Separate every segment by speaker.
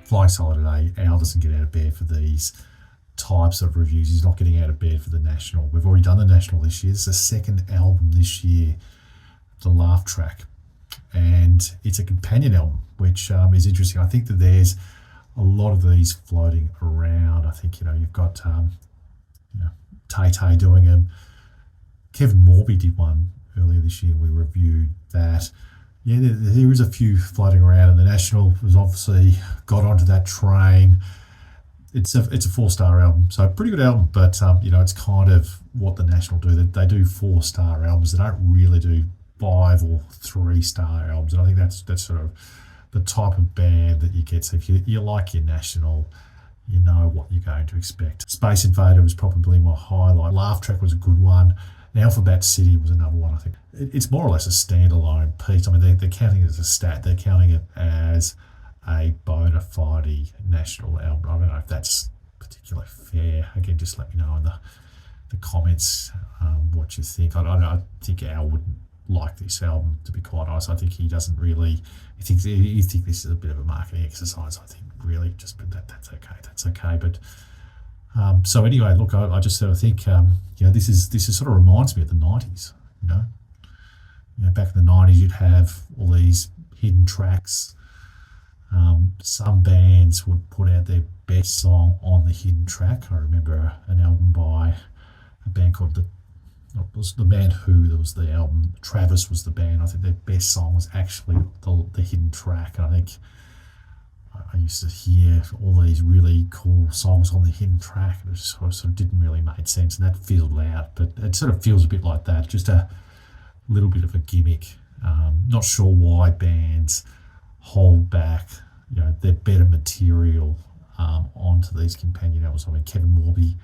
Speaker 1: Flying Solo today, Al doesn't get out of bed for these types of reviews. He's not getting out of bed for the National. We've already done the National this year. It's the second album this year, the Laugh Track. And it's a companion album, which is interesting. I think that there's a lot of these floating around. I think, you've got Taytay doing them. Kevin Morby did one earlier this year. We reviewed that. Yeah, there is a few floating around, and the National has obviously got onto that train. It's a 4-star album, so pretty good album, but it's kind of what the National do. They do 4-star albums. They don't really do 5 or 3-star albums, and I think that's sort of the type of band that you get. So if you like your National, you know what you're going to expect. Space Invader was probably my highlight. Laugh Track was a good one. And Alphabet City was another one, I think. It's more or less a standalone piece. I mean, they're counting it as a stat. They're counting it as a bona fide National album. I don't know if that's particularly fair. Again, just let me know in the comments what you think. I think Al wouldn't like this album, to be quite honest. I think he doesn't really. He thinks this is a bit of a marketing exercise. I think really, but that's okay. But so anyway, look, I just sort of think this is sort of reminds me of the 90s. Back in the 90s, you'd have all these hidden tracks. Some bands would put out their best song on the hidden track. I remember an album by a band called it was the band Who. There was the album. Travis was the band. I think their best song was actually the hidden track. And I think I used to hear all these really cool songs on the hidden track, and it sort of didn't really make sense, and that fizzled out. But it sort of feels a bit like that, just a little bit of a gimmick. Not sure why bands hold back, their better material onto these companion albums. I mean, Kevin Morby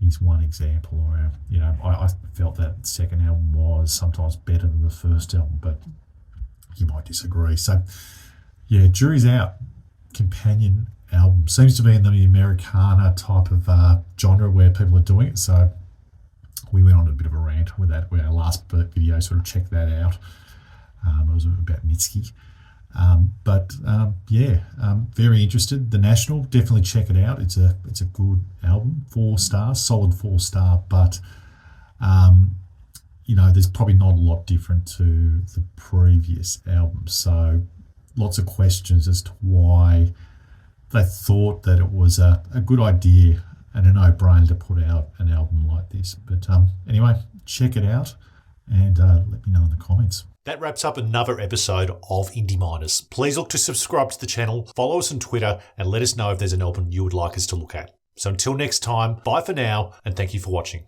Speaker 1: is one example. Or I felt that second album was sometimes better than the first album, but you might disagree. So, yeah, jury's out. Companion album seems to be in the Americana type of genre where people are doing it. So we went on a bit of a rant with that with our last video. Sort of check that out. It was about Mitski. Very interested. The National, definitely check it out. It's a good album. 4 stars, solid 4-star. But there's probably not a lot different to the previous album. So lots of questions as to why they thought that it was a good idea and a no-brainer to put out an album like this. But anyway, check it out and let me know in the comments. That wraps up another episode of Indie Miners. Please look to subscribe to the channel, follow us on Twitter, and let us know if there's an album you would like us to look at. So until next time, bye for now, and thank you for watching.